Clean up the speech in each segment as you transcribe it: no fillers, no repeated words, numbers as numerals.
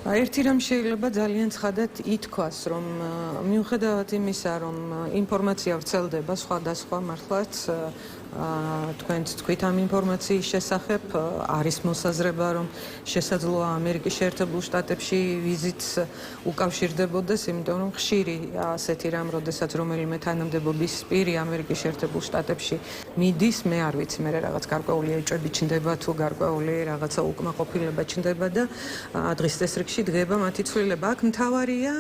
ერთი რამ შეიძლება ძალიან ცხადად ითქვას, რომ მიუხედავად იმისა, რომ ინფორმაცია ვრცელდება სხვადასხვა მართლაც თქვენც თქვით ამ ინფორმაციის შესახებ, არის მოსაზრება, რომ შესაძლოა ამერიკის შეერთებულ შტატებში ვიზიტს უკავშირდებოდეს, იმიტომ რომ ხშირი ასეთი რამ, როდესაც რომელიმე თანამდებობის პირი ამერიკის შეერთებულ შტატებში მიდის, მე არ ვიცი, მე რაღაც გარკვეული ეჭვები ჩნდება თუ გარკვეული რაღაცა უკმაყოფილება ჩნდება და დღის წესრიგში დგება მათი ცვლილება. აქ მთავარია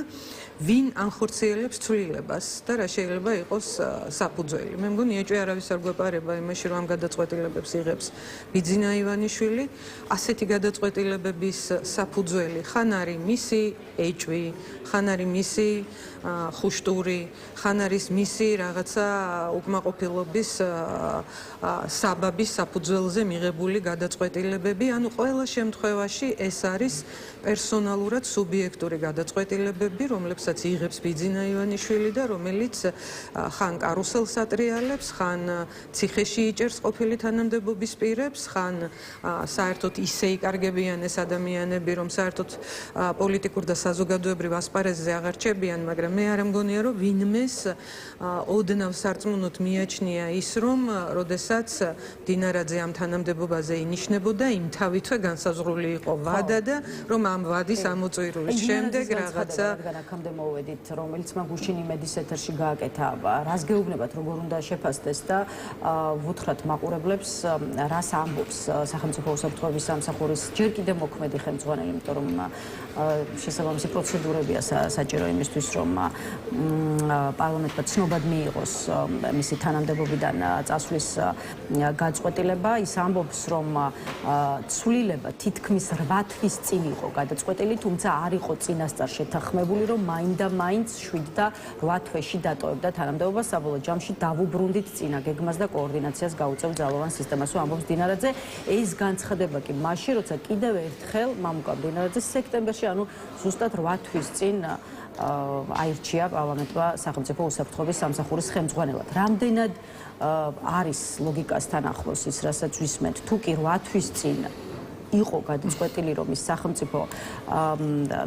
ვინ ანხორციელებს ცვლილებას და რა შეიძლება იყოს საფუძველი. მე მგონი ეჭვი არავის არ გვეპარება იმაში, რომ ამ გადაწყვეტილებებს იღებს ბიძინა ივანიშვილი. ასეთი გადაწყვეტილებების საფუძველი ხან არის მისი ეჭვი, ხან არის მისი ხუშტური, ხან არის მისი რაღაცა უკმაყოფილობის საბაბის საფუძველზე მიღებული გადაწყვეტილებები. ანუ ყველა შემთხვევაში ეს არის პერსონალურად სუბიექტური გადაწყვეტილებები, რომლებსაც იღებს ბიძინა ივანიშვილი და რომელიც ხან კარუსელს ატრიალებს, ხან ციხეში იჭერს ყოფილი თანამდებობის პირებს, ხან საერთოდ ისე იკარგებიან ეს ადამიანები, რომ საერთოდ პოლიტიკურ და საზოგადოებრივ ასპარეზზე აღარ რჩებიან, მაგრამ მე არ მგონია, რომ ვინმეს ოდნავ სარწმუნოდ მიაჩნია ის, რომ როდესაც დინარაძე ამ თანამდებობაზე ინიშნებოდა, იმთავითვე განსაზღვრული იყო ვადა და რომ ამ ვადის ამოწირულის შემდეგ რაღაცა აქამდე მოვედით, რომელიც მაგ გუშინ იმედის ეთერში გააკეთა, რას გეუბნებათ, როგორ უნდა შეფასდეს და ვუთხრათ მაყურებლებს, რას ამბობს სახელმწიფო უსაფრთხოების სამსახურის ჯერ კიდევ მოქმედი ხელმძღვანელი, იმიტომ რომ შესაბამისი პროცედურებია საჭირო იმისთვის, რომ პარლამენტმა ცნობად მიიღოს მისი თანამდებობიდან წასვლის გაწყვეტილება. ის ამბობს, რომ ცვლილება თითქმის 8 თვის წინ იყო გადაწყვეტილი, თუმცა არ იყო წინასწარ შეთანხმებული, რომ მაინდა-მაინც 7 და 8 თვეში დატოვებდა თანამდებობას. საბოლოო ჯამში დავუბრუნდით წინა გეგმას და კოორდინაციას გაუწევ ძალოვან სისტემას, ამბობს დინარაძე. ეს განცხადება კი მაშინ, როცა კიდევ ერთხელ მამუკა დინარაძე სექტემბერში, ანუ ზუსტად 8 თვის წინ აირჩია პარლამენტმა სახელმწიფო უსაფრთხოების სამსახურის ხელმძღვანელად. რამდენად არის ლოგიკასთან ახლოს ის, რასაც ვისმენთ, თუ კი 8 თვის წინ იყო გადაწყვეტილი, რომ ის სახელმწიფო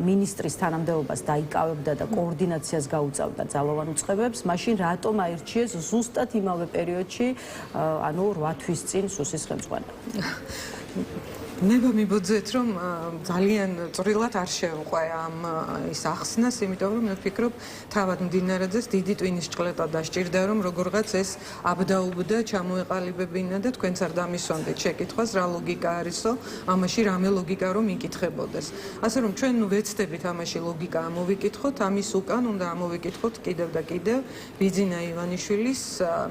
მინისტრის თანამდებობას დაიკავებდა და კოორდინაციას გაუწევდა ძალოვან უწყებებს, მაშინ რატომ აირჩიეს ზუსტად იმავე პერიოდში, ანუ 8 თვის წინ სუსის ხელმძღვანელად? ნება მიბოძეთ, რომ ძალიან წვრილად არ შევყვე ამ ის ახსნას, იმიტომ რომ მე ვფიქრობ, თავად მდინარაძეს დიდი ტვინის ჭყლეტა დასჭირდა, რომ როგორღაც ეს აბდაუბდა ჩამოეყალიბებინა და თქვენც არ დამისვამდეთ შეკითხვას, რა ლოგიკა არისო, ამაში რამე ლოგიკა რომ იკითხებოდეს. ასე რომ ჩვენ ვეცდებით ამაში ლოგიკა ამოვიკითხოთ, ამის უკან უნდა ამოვიკითხოთ კიდევ და კიდევ ბიძინა ივანიშვილის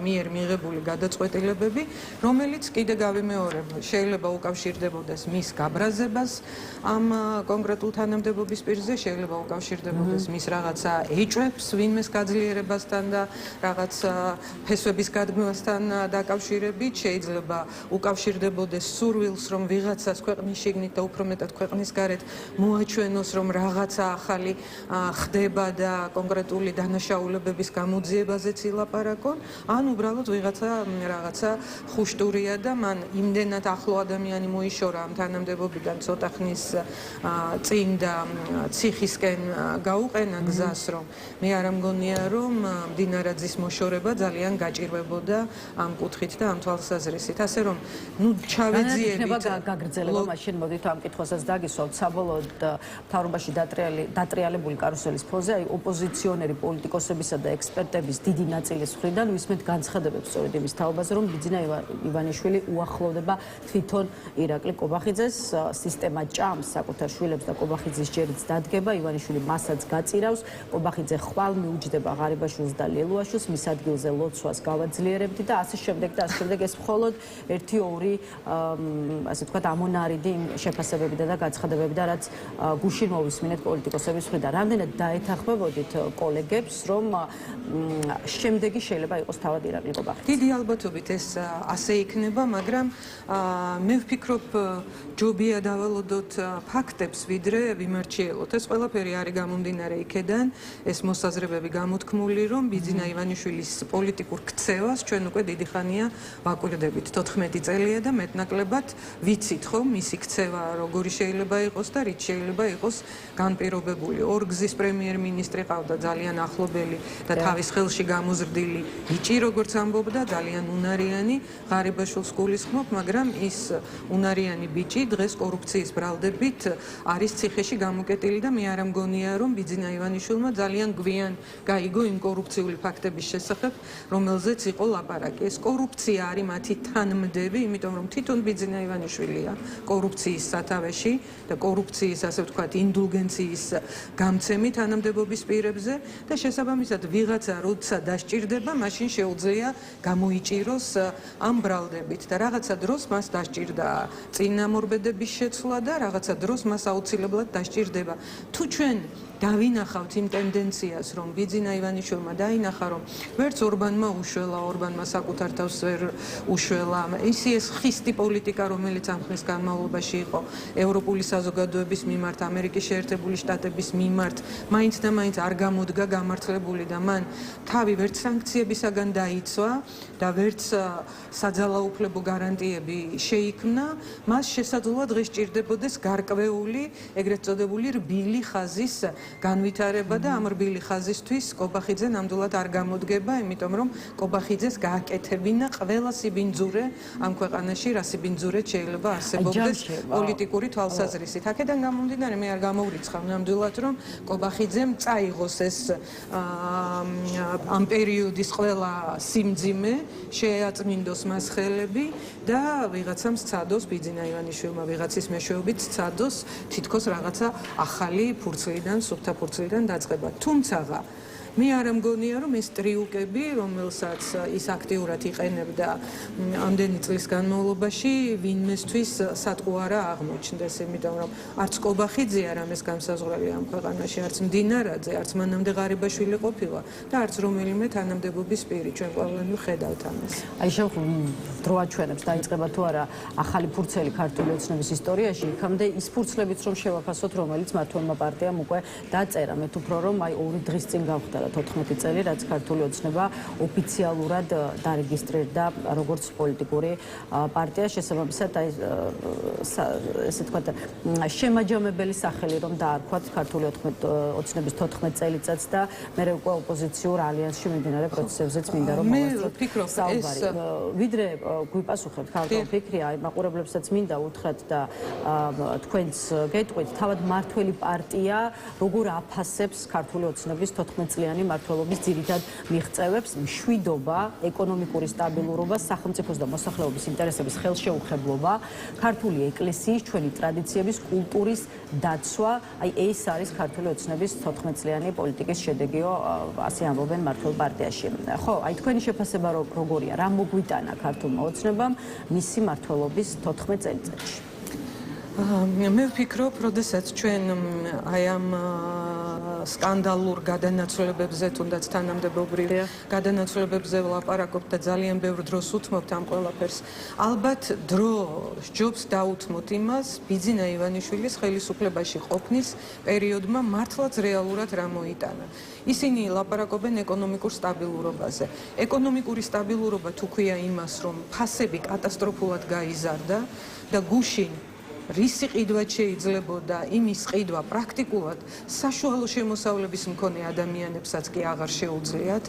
მიერ მიღებული გადაწყვეტილებები, რომელიც კიდე გავიმეორებ, შეიძლება უკავშირდებოდეს მის გაბრაზებას ამ კონკრეტულ თანამდებობის პირზე, შეიძლება უკავშირდებოდეს მის რაღაცა ეჭვებს ვინმეს გაძლიერებასთან და რაღაც ფესვების გადმოსთან დაკავშირებით, შეიძლება უკავშირდებოდეს სურვილს, რომ ვიღაცას ქვეყნის შიგნით და უფრო მეტად ქვეყნის გარეთ მოაჩვენოს, რომ რაღაცა ახალი ხდება და კონკრეტული დანაშაულებების გამოძიებაზეც ილაპარაკონ, ან უბრალოდ რაღაცა ხუშტურია და მან იმდენად ახლო ადამიანი მოიშორა ამ თანამდებობიდან ცოტა ხნის წინ და ციხისკენ გაუყენა გზას, რომ მე არ მგონია, რომ დინარაძის მოშორება ძალიან გაჭირვებოდა ამ კუთხით და ამ თვალსაზრისით. ასე რომ, ჩავეძიებით გაგრძელება, მაშინ მოდით ამ კითხვასაც დაგისვავთ. საბოლოოდ მთავრობაში დატრიალებული კარუსელის ფონზე, აი ოპოზიციონერი პოლიტიკოსებისა და ექსპერტების დიდი ნაწილის მხრიდან ვისმენთ განცხადებებს სწორედ იმის თაობაზე, რომ ბიძინა ივანიშვილი უახლოვდება თვითონ ირაკლი კობახიძეს, სისტემა ჭამს საკუთარ შვილებს და კობახიძის ჯერიც დადგება, ივანიშვილი მასაც გაწირავს, კობახიძე ხვალ მიუჯდება ღარიბაშვილს და ლელუაშვილს, მის ადგილზე ლოცვას გავაძლიერებდი და ასე შემდეგ და ასე შემდეგ. ეს მხოლოდ 1-2 ასე ვთქვათ ამონარიდი შეფასებებიდან და განცხადებებიდან, რაც გუშინ მოვისმინეთ პოლიტიკოსების მხრიდან. რამდენად დაეთანხმებოდით კოლეგებს, რომ შემდეგი შეიძლება იყოს თავად ირაკლი კობახიძე? დიდი ალბათობით ეს ასე იქნება, მაგრამ მე ვფიქრობ, ჯობია დავალოდოთ ფაქტებს, ვიდრე ვიმარჩიელოთ. ეს ყველაფერი არის გამომდინარე იქედან, ეს მოსაზრებები გამოთქმული, რომ ბიძინა ივანიშვილის პოლიტიკურ ქცევას ჩვენ უკვე დიდი ხანია ვაკვირდებით. 14 წელია და მეტნაკლებად ვიცით, რომ მისი ქცევა როგორი შეიძლება იყოს და რით შეიძლება იყოს განპირობებული. ორგზის პრემიერ-მინისტრი ყავდა ძალიან ახლობელი და თავის ხელში გამოზრდილი ბიჭი, როგორც ამბობდა, ძალიან უნარიანი, ღარიბაშვილს გულისხმობ, მაგრამ ის უნარიანი ბიჭი დღეს კორუფციის ბრალდებით არის ციხეში გამოკეტილი და მე არ მგონია, რომ ბიძინა ივანიშვილმა ძალიან გვიან გაიგო იმ კორუფციული ფაქტების შესახებ, რომელზეც იყო ლაპარაკი. ეს კორუფცია არის მათი თანმდები, იმიტომ რომ თვითონ ბიძინა ივანიშვილია კორუფციის სათავეში და კორუფციის, ასე ვთქვათ, ინდულგენციის გამცემი თანამდებობის პირებზე და შესაბამისად ვიღაცა როცა დასჭირდება, მაშინ შეუძლია გამოიჭიროს ამ ბრალდებით და რაღაცა დროს მას დასჭირდა წინამორბედების შეცვლა და რაღაცა დროს მას აუცილებლად დასჭირდება. თუ ჩვენ დავინახავთ იმ ტენდენციას, რომ ბიძინა ივანიშვილმა დაინახა, რომ ვერც ორბანმა უშველა, ორბანმა საკუთარ თავს ვერ უშველა, ის ხისტი პოლიტიკა, რომელიც ამ ხნის განმავლობაში იყო ევროპული საზოგადოების მიმართ, ამერიკის შეერთებული შტატების მიმართ, მაინც და მაინც არ გამოდგა გამართლებული და მან თავი ვერც სანქციებისაგან დაიცვა და ვერც საძალაუფლებო გარანტიები შეიქმნა, მას შესაძლოა დღეს ჭირდებოდეს გარკვეული, ეგრეთ წოდებული რბილი ხაზის განვითარება და ამ რბილი ხაზისთვის კობახიძე ნამდვილად არ გამოდგება, იმიტომ რომ კობახიძეს გააკეთებინა ყველა სიბინძურე ამ ქვეყანაში, რა სიბინძურეც შეიძლება არსებობდეს პოლიტიკური თვალსაზრისით. აქედან გამომდინარე, მე არ გამოვრიცხავ ნამდვილად, რომ კობახიძემ წაიღოს ეს ამ პერიოდის ყველა სიმძიმე, შეაწმინდოს მას ხელები და ვიღაცამ სცადოს, ბიძინა ივანიშვილმა ვიღაცის მეშვეობით სცადოს თითქოს რაღაცა ახალი ფურცლიდან, სუფთა ფურცლიდან დაწყება. თუმცა მე არ მგონია, რომ ეს ტრიუკები, რომელსაც ის აქტიურად იყენებდა ამდენი წლის განმავლობაში, ვინმესთვის სატყუ არა აღმოჩნდეს, იმიტომ რომ არც კობახიძე არ ამის განსაზღვრელი ამ ქვეყანაში, არც მდინარაძე, არც მანამდე ღარიბაშვილი ყოფილა და არც რომელიმე თანამდებობის პირი, ჩვენ ყველანი ხედავთ ამას. აი დრო აჩვენებს დაიწყება თუ არა ახალი ფურცელი ქართული ოცნების ისტორიაში, იქამდე ის ფურცლებიც რომ შევაფასოთ, რომელიც მართლმა პარტიამ უკვე დაწერა, მე თვითონ რომ აი 2 დღის წინ გავხდა 14 წელი, რაც ქართული ოცნება ოფიციალურად დარეგისტრირდა როგორც პოლიტიკური პარტია, შესაბამისად აი ესე ვთქვათ, შემაჯამებელი სახელი რომ დაარქვათ ქართული ოცნების 14 წელიწადს და მე უკვე ოპოზიციურ ალიანსში მიმდინარე პროცესებზეც მინდა რომ მოვასწროთ საუბარი. ვიდრე გვიპასუხებთ ქართულ ფიქრი, აი მაყურებლებსაც მინდა უთხრათ და თქვენც გეტყვით, თავად მართველი პარტია როგორ აფასებს ქართული ოცნების 14 წლიანი მმართველობის ძირითად მიღწევებს, მშვიდობა, ეკონომიკური სტაბილურობა, სახელმწიფოს და მოსახლეობის ინტერესების ხელშეუხებლობა, ქართული ეკლესიის, ჩვენი ტრადიციების, კულტურის დაცვა, აი ეს არის ქართული ოცნების 14 წლიანი პოლიტიკის შედეგიო, ასე ამბობენ მმართველ პარტიაში. ხო, აი თქვენი შეფასება როგორია, რა მოგვიტანა ქართულმა ოცნებამ მისი მმართველობის 14 წელიწადში? მე ვფიქრობ, როდესაც ჩვენ აი ამ სკანდალურ გადანაცვლებებზე, თუნდაც თანამდებობრივ გადანაცვლებებზე ვლაპარაკობთ და ძალიან ბევრ დროს უთმობთ ამ ყველაფერს. ალბათ დრო სჯობს დაუთმოთ იმას, ბიძინა ივანიშვილის ხელისუფლებაში ყოფნის პერიოდმა მართლაც რეალურად რა მოიტანა. ისინი ლაპარაკობენ ეკონომიკურ სტაბილურობაზე. ეკონომიკური სტაბილურობა თუ ქვია იმას, რომ ფასები კატასტროფულად გაიზარდა და გუშინ რისი ყიდვაც შეიძლებოდა, იმის ყიდვა პრაქტიკულად საშუალო შემოსავლების მქონე ადამიანებსაც კი აღარ შეუძლიათ.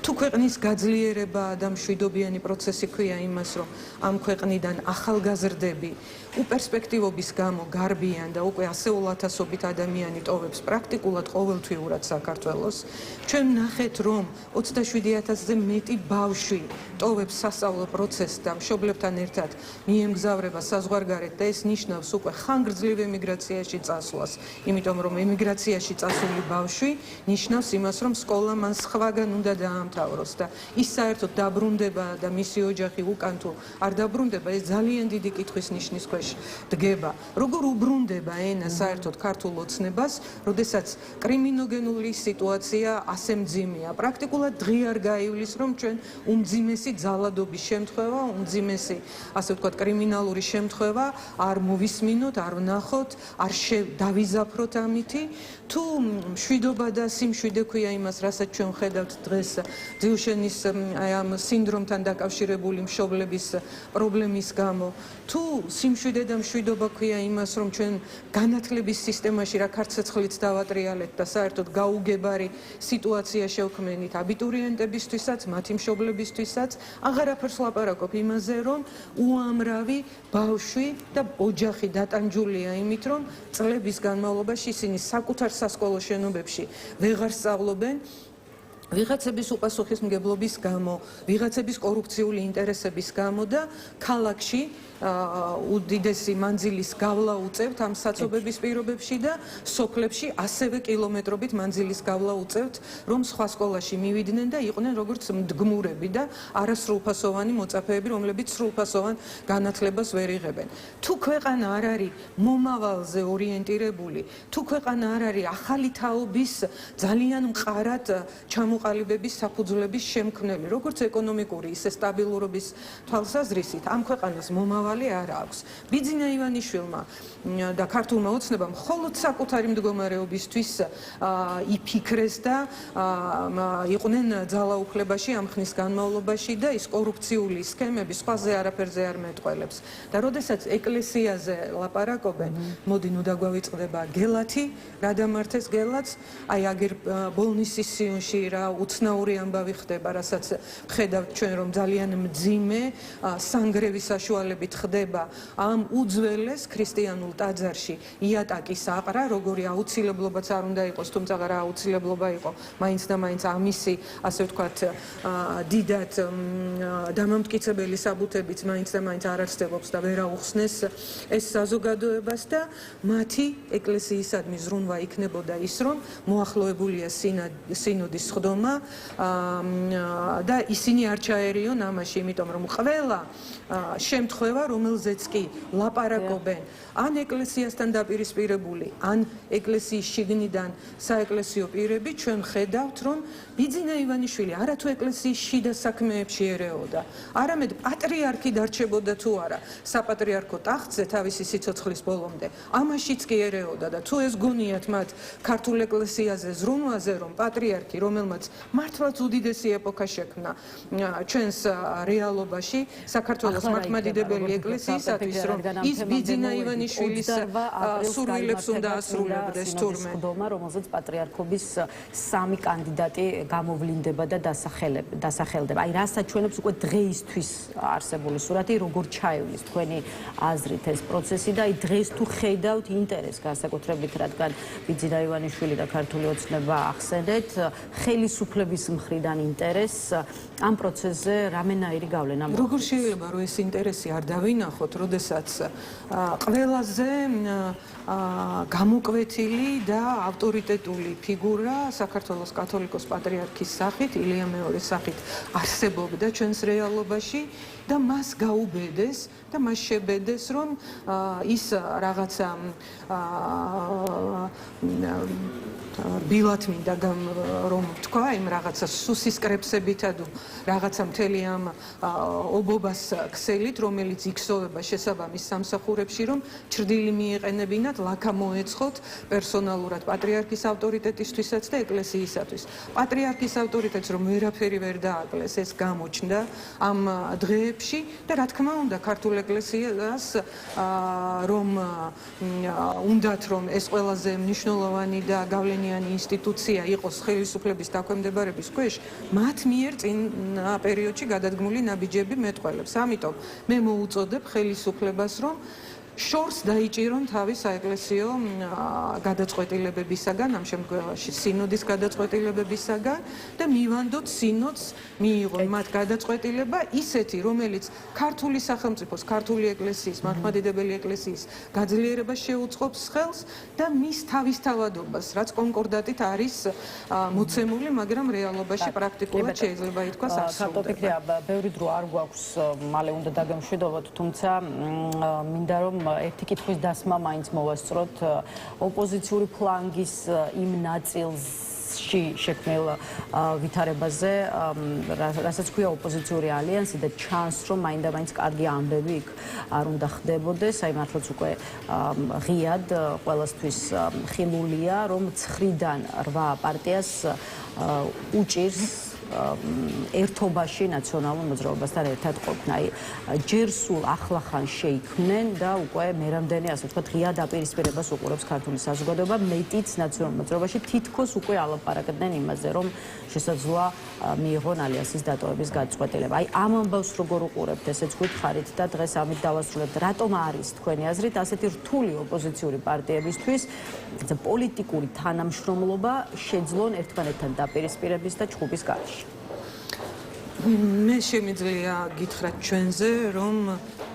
თუ ქვეყნის გაძლიერება და მშვიდობიანი პროცესი ქვია იმას, რომ ამ ქვეყნიდან ახალგაზრდები უპერსპექტივობის გამო გარბიან და უკვე ასეულ ათასობით ადამიანი ტოვებს პრაქტიკულად ყოველთვიურად საქართველოს. ჩვენ ვნახეთ, რომ 27,000-ზე მეტი ბავშვი ტოვებს სასწავლო პროცესს და მშობლებთან ერთად მიემგზავრება საზღვარგარეთ და ეს ნიშნავს, ნიშნავს უკვე ხანგრძლივ ემიგრაციაში წასვლას, იმიტომ რომ ემიგრაციაში წასული ბავშვი ნიშნავს იმას, რომ სკოლა მან სხვაგან უნდა დაამთავროს და ის საერთოდ დაბრუნდება და მისი ოჯახი უკან თუ არ დაბრუნდება, ეს ძალიან დიდი კითხვის ნიშნის ქვეშ დგება. როგორ უბრუნდება ენა საერთოდ ქართულ ოცნებას, როდესაც კრიმინოგენული სიტუაცია ასე მძიმეა. პრაქტიკულად დღე არ გაივლის, რომ ჩვენ უმძიმესი ძალადობის შემთხვევა, უმძიმესი, ასე ვთქვათ, კრიმინალური შემთხვევა არ მოვისმინოთ, არ ვნახოთ, არ დავიზაფროთ ამითი. თუ მშვიდობა და სიმშვიდე ქვია იმას, რასაც ჩვენ ვხედავთ დღეს ძიუშენის აი ამ სინდრომთან დაკავშირებული მშობლების პრობლემის გამო, თუ სიმშვიდე და მშვიდობა ქვია იმას, რომ ჩვენ განათლების სისტემაში რა ქარცეცხლით დავატრიალებთ და საერთოდ გაუგებარი სიტუაცია შევქმნით აბიტურიენტებისთვისაც, მათი მშობლებისთვისაც, აღარაფერს ლაპარაკობ იმაზე, რომ უამრავი ბავშვი და ოჯახი დატანჯულია იმით, რომ წლების განმავლობაში ისინი საკუთარ სასკოლო შენობებში ვეღარ სწავლობენ, ვიღაცების უპასუხისმგებლობის გამო, ვიღაცების კორუფციული ინტერესების გამო და ქალაქში უდიდესი მანძილის გავლა უწევთ ამ საცობების პირობებში და სოფლებში ასევე კილომეტრობით მანძილის გავლა უწევთ, რომ სხვა სკოლაში მივიდნენ და იყვნენ როგორც მდგმურები და არასრულფასოვანი მოწაფეები, რომლებიც სრულფასოვან განათლებას ვერ იღებენ. თუ ქვეყანა არ არის მომავალზე ორიენტირებული, თუ ქვეყანა არ არის ახალი თაობის ძალიან მყარად ჩამოყალიბების საფუძვლების შემქმნელი, როგორც ეკონომიკური, ისე სტაბილურობის თვალსაზრისით, ამ ქვეყანას მომავალი არ აქვს. ბიძინა ივანიშვილმა და ქართულმა ოცნებამ მხოლოდ საკუთარი მდგომარეობისთვის იფიქრეს და იყვნენ ძალაუფლებაში ამ ხნის განმავლობაში და ის კორუფციული სქემები სხვაზე არაფერზე არ მეტყველებს. და როდესაც ეკლესიაზე ლაპარაკობენ, მოდი ნუ დაგვავიწყდება გელათი, რა დამართეს გელათს, აი აგერ ბოლნისის სიონში რა უცნაური ამბავი ხდება, რასაც ხედავთ ჩვენ, რომ ძალიან მძიმე სანგრევის საშუალებით ხდება ამ უძველეს ქრისტიანულ ტაძარში იატაკის აყრა, როგორი აუცილებლობაც არ უნდა იყოს, თუმცა რა აუცილებლობა იყო, მაინც და მაინც ამისი, ასე ვთქვათ, დიდად დამამტკიცებელი საბუთებიც მაინც და მაინც არ არსებობს და ვერ აუხსნეს ეს საზოგადოებას და მათი ეკლესიისადმი ზრუნვა იქნებოდა ის, რომ მოახლოებულია სინოდის სხდომა და ისინი არ ჩაერიონ ამაში, იმიტომ რომ ყველა შემთხვევა, რომელზეც კი ლაპარაკობენ ან ეკლესიასთან დაპირისპირებული, ან ეკლესიის შიგნიდან საეკლესიო პირები, ჩვენ ხედავთ, რომ ბიძინა ივანიშვილი არათუ ეკლესიის შიდა საქმეებში ერეოდა, არამედ პატრიარქი დარჩებოდა თუ არა საპატრიარქო ტახტზე თავისი სიცოცხლის ბოლომდე. ამაშიც კი ერეოდა და თუ ეს გონიათ მათ ქართულ ეკლესიაზე ზრუნვაზე, რომ პატრიარქი, რომელმაც მართლაც უდიდესი ეპოქა შექმნა ჩვენს რეალობაში, საქართველოს მართლმადიდებელი ეკლესიისათვის, რომ ის ბიძინა ივანიშვილის სურვილებს უნდა ასრულებდეს თურმე. რომელზეც პატრიარქობის 3 კანდიდატი გამოვლინდება და დასახელდება. აი რასაც ჩვენებს უკვე დღეისთვის არსებული სურათი, როგორ ჩაივლის თქვენი აზრით ეს პროცესი და აი დღეს თუ ხედავთ ინტერესს განსაკუთრებით, რადგან ბიძინა ივანიშვილი და ქართული ოცნება ახსენეთ, ხელისუფლების მხრიდან ინტერესს ამ პროცესზე რამენაირი გავლენა მოხდეს? როგორ შეიძლება რომ ეს ინტერესი არ დავინახოთ, როდესაც ყველაზე გამოკვეთილი და ავტორიტეტული ფიგურა საქართველოს კათოლიკოს პატრიარქის სახით, ილია მეორის სახით არსებობდა ჩვენს რეალობაში და მას გაუბედეს და მას შებედეს, რომ ის რაღაცა ბილათ მინდა რომ თქვა იმ რაღაცა სუსისკრეფსებითა თუ რაღაცა მთელი ამ ობობას ქსელით, რომელიც იქსოვება შესაბამის სამსახურებში, რომ ჩრდილი მიეყენებინათ, ლაქა მოეცხოთ პერსონალურად პატრიარქის ავტორიტეტისთვისაც და ეკლესიისათვის. პატრიარქის ავტორიტეტს რომ ვერაფერი ვერ დააკლეს, ეს გამოჩნდა ამ დღეებში და რა თქმა უნდა ქართულ ეკლესიას რომ უნდათ რომ ეს ყველაზე მნიშვნელოვანი და გავლენიანი ინსტიტუცია იყოს ხელისუფლების დაქვემდებარების ქვეშ, მათ მიერ წინ პერიოდში გადადგმული ნაბიჯები მეტყველებს. ამიტომ მე მოუწოდებ ხელისუფლებას, რომ შორს დაიჭირონ თავის საეკლესიო გადაწყვეტილებებისაგან, ამ შემთხვევაში სინოდის გადაწყვეტილებებისაგან და მივანდოთ სინოდს მიიღონ მათ გადაწყვეტილება ისეთი, რომელიც ქართული სახელმწიფოს, ქართული ეკლესიის, მართლმადიდებელი ეკლესიის გაძლიერებას შეუწყობს ხელს და მის თავისთავადობას, რაც კონკორდატით არის მოცემული, მაგრამ რეალობაში პრაქტიკულად შეიძლება ითქვას სარწმუნოა, ბევრი დრო არ გვაქვს, მალე უნდა დაგემშვიდობოთ, თუმცა მინდა რომ ერთი კითხვის დასმა მაინც მოვასწროთ ოპოზიციური ფლანგის იმ ნაწილში შექმნილ ვითარებაზე, რასაც ქვია ოპოზიციური ალიანსი და ჩანს, რომ მაინდა-მაინც კარგი ამბები იქ არ უნდა ხდებოდეს, აი მართლაც უკვე ღიად ყველასთვის ხილულია, რომ 9-დან 8 პარტიას უჭირს ერთობაში ნაციონალურ მოძრაობასთან ერთად ყოფნა. ჯერ სულ ახლახან შეიქმნენ და უკვე მერამდენი, ასე ვთქვათ, ღია დაპირისპირებას უყურებს ქართული საზოგადოება, მეტიც ნაციონალურ მოძრაობაში თითქოს უკვე ალაპარაკდნენ იმაზე, რომ შესაძლოა მიიღონ ალიანსის დატოვების გადაწყვეტილება. აი ამ ამბავს როგორ უყურებთ, ესეც გვითხარით და დღეს ამით დავასრულებთ. რატომ არის თქვენი აზრით ასეთი რთული ოპოზიციური პარტიებისთვის პოლიტიკური თანამშრომლობა შეძლონ ერთმანეთთან დაპირისპირების და ჩხუბის გარეშე? მე შემიძლია გითხრათ ჩვენზე, რომ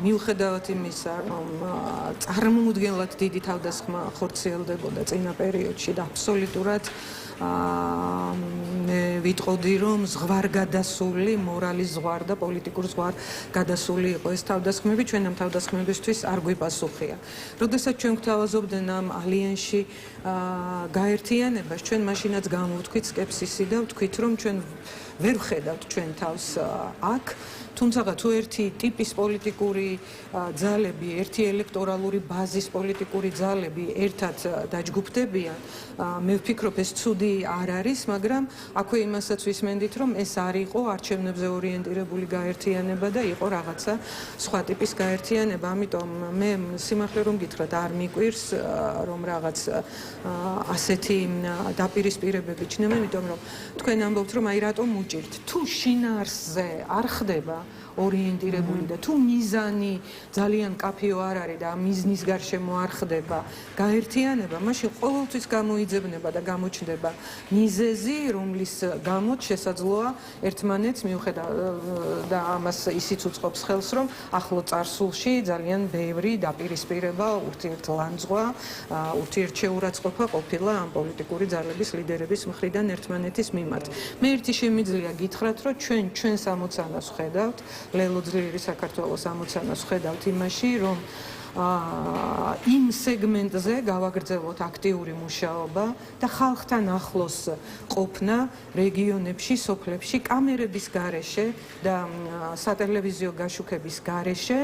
მიუხედავად იმისა, რომ წარმოუდგენლად დიდი თავდასხმა ხორციელდებოდა წინა პერიოდში და აბსოლუტურად მე ვიტყოდი, რომ ზღვარგადასული, მორალის ზღვარ და პოლიტიკურ ზღვარ გადასული იყო ეს თავდასხმები, ჩვენ ამ თავდასხმებისთვის არ გვიპასუხია. როდესაც ჩვენ გვთავაზობდნენ ამ ალიანსში გაერთიანებას, ჩვენ მაშინაც გამოვთქვით სკეპსისი და ვთქვით, რომ ჩვენ ვერ ვხედავთ ჩვენ თავს აქ, თუმცა თუ ერთი ტიპის პოლიტიკური ძალები, ერთი ელექტორალური ბაზის პოლიტიკური ძალები ერთად დაჯგუფდებიან, მე ვფიქრობ ეს ცუდი არ არის, მაგრამ აქვე იმასაც ვისმენდით, რომ ეს არ იყო არჩევნებზე ორიენტირებული გაერთიანება და იყო რაღაცა სხვა ტიპის გაერთიანება, ამიტომ მე სიმართლე რომ გითხრათ, არ მიკვირს რომ რაღაც ასეთი დაპირისპირებები ჩნდება, იმიტომ რომ თქვენ ამბობთ, რომ აი რატომ უჭირთ, თუ შინაარსზე არ ხდება ორიენტირებული და თუ მიზანი ძალიან კაფეო არ არის და მიზნის გარშემო არ ხდება გაერთიანება, მაშინ ყოველთვის გამოიძებნება და გამოჩნდება მიზეზი, რომლის გამოც შესაძლოა ერთმანეთს მიუხედავად და ამას ისიც უწყობს ხელს, რომ ახლო წარსულში ძალიან ბევრი დაპირისპირება, ურთიერთლანძღვა, ურთიერთშეურაცხყოფა ყოფილა ამ პოლიტიკური ძალების ლიდერების მხრიდან ერთმანეთის მიმართ. მე ერთი შემიძლია გითხრათ, რომ ჩვენს ამოცანას ვხედავთ, ლელო ძლიერი საქართველოს ამოცანას ვხედავთ იმაში, რომ იმ სეგმენტზე გავაგრძელოთ აქტიური მუშაობა და ხალხთან ახლოს ყოფნა რეგიონებში, სოფლებში, კამერების გარეშე და სატელევიზიო გაშუქების გარეშე,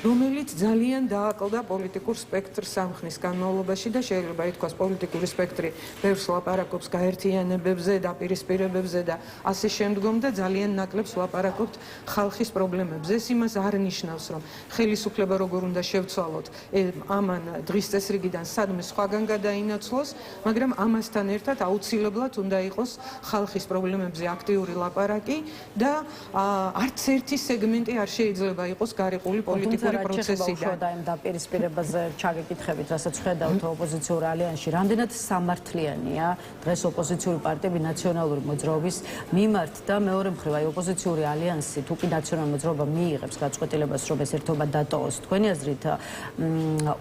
რომელიც ძალიან დააკლდა პოლიტიკურ სპექტრს ამ ხნის განმავლობაში და შეიძლება ითქვას პოლიტიკური სპექტრი ბევრს ლაპარაკობს გაერთიანებებზე, დაპირისპირებებზე და ასე შემდგომ და ძალიან ნაკლებს ლაპარაკობთ ხალხის პრობლემებზე. ეს იმას არ ნიშნავს, რომ ხელისუფლება როგორ უნდა შევცვალოთ ამან დღის წესრიგიდან სადმე სხვაგან გადაინაცვლოს, მაგრამ ამასთან ერთად აუცილებლად უნდა იყოს ხალხის პრობლემებზე აქტიური ლაპარაკი და არც ერთი სეგმენტი არ შეიძლება იყოს გარიყული პოლიტიკური პროცესიდან. და იმ დაპირისპირებაზე ჩაგეკითხებით, რასაც ხედავთ ოპოზიციურ ალიანსში, რამდენად სამართლიანია დღეს ოპოზიციური პარტიები ნაციონალური მოძრაობის მიმართ და მეორე მხრივ აი ოპოზიციური ალიანსი თუ კი ნაციონალური მოძრაობა მიიღებს გადაწყვეტილებას, რომ ეს ერთობა დატოვოს, თქვენი აზრით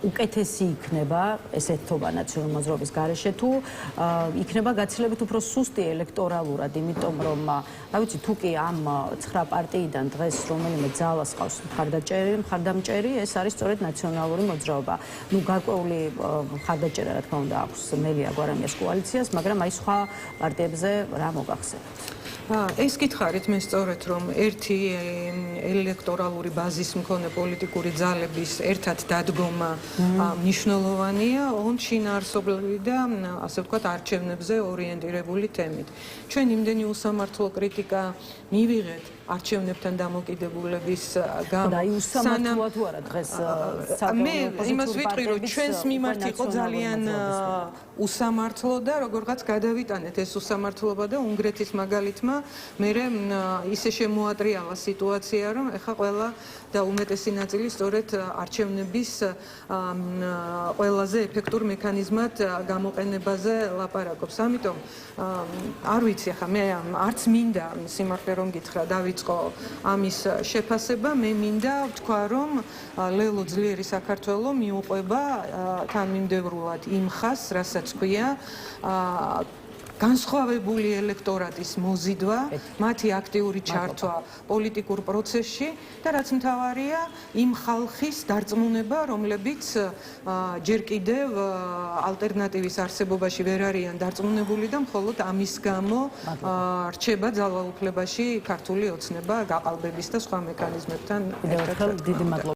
უკეთესი იქნება ეს ერთობა ნაციონალური მოძრაობის გარეშე თუ იქნება გაცილებით უფრო სუსტი ელექტორალურად, იმიტომ რომ რა ვიცი, თუ კი ამ 9 პარტიიდან დღეს რომელიმე ძალას ყავს მხარდამჭერი, ეს არის სწორედ ნაციონალური მოძრაობა. ნუ გარკვეული მხარდაჭერა, რა თქმა უნდა, აქვს მელია გვარამიას კოალიციას, მაგრამ აი სხვა პარტიებზე რა მოგახსენებთ? ეს გითხარით მე სწორედ, რომ ერთი ელექტორალური ბაზის მქონე პოლიტიკური ძალების ერთად დადგომა მნიშვნელოვანია ოღონდ შინაარსობრივი და ასე ვთქვათ არჩევნებზე ორიენტირებული თემით. ჩვენ იმდენი უსამართლო კრიტიკა მივიღეთ არჩევნებთან დამოკიდებულების გამო. და უსამართლოა თუ არა დღეს მე იმას ვიტყვი, რომ ჩვენს მიმართ იყო ძალიან უსამართლო და როგორღაც გადავიტანეთ ეს უსამართლობა და უნგრეთის მაგალითმა მე ისე შემოატრიალა სიტუაცია, რომ ეხა ყველა და უმეტესი ნაწილი სწორედ არჩევნების ყველაზე ეფექტურ მექანიზმად გამოყენებაზე ლაპარაკობს. ამიტომ არ ვიცი, ხა მე არც მინდა სიმართლე რომ გითხრა დავიწყო ამის შეფასება, მე მინდა ვთქვა, რომ ლელო ძლიერი საქართველო მიუყვება თანმიმდევრულად იმ ხაზს, რასაც ქვია განსხვავებული ელექტორატის მოზიდვა, მათი აქტიური ჩართვა პოლიტიკურ პროცესში და რაც მთავარია, იმ ხალხის დარწმუნება, რომლებიც ჯერ კიდევ ალტერნატივის არსებობაში ვერ არიან დარწმუნებული და მხოლოდ ამის გამო რჩება ძალაუფლებაში ქართული ოცნება გაყალბების და სხვა მექანიზმებთან ერთად. დიდი მადლობა.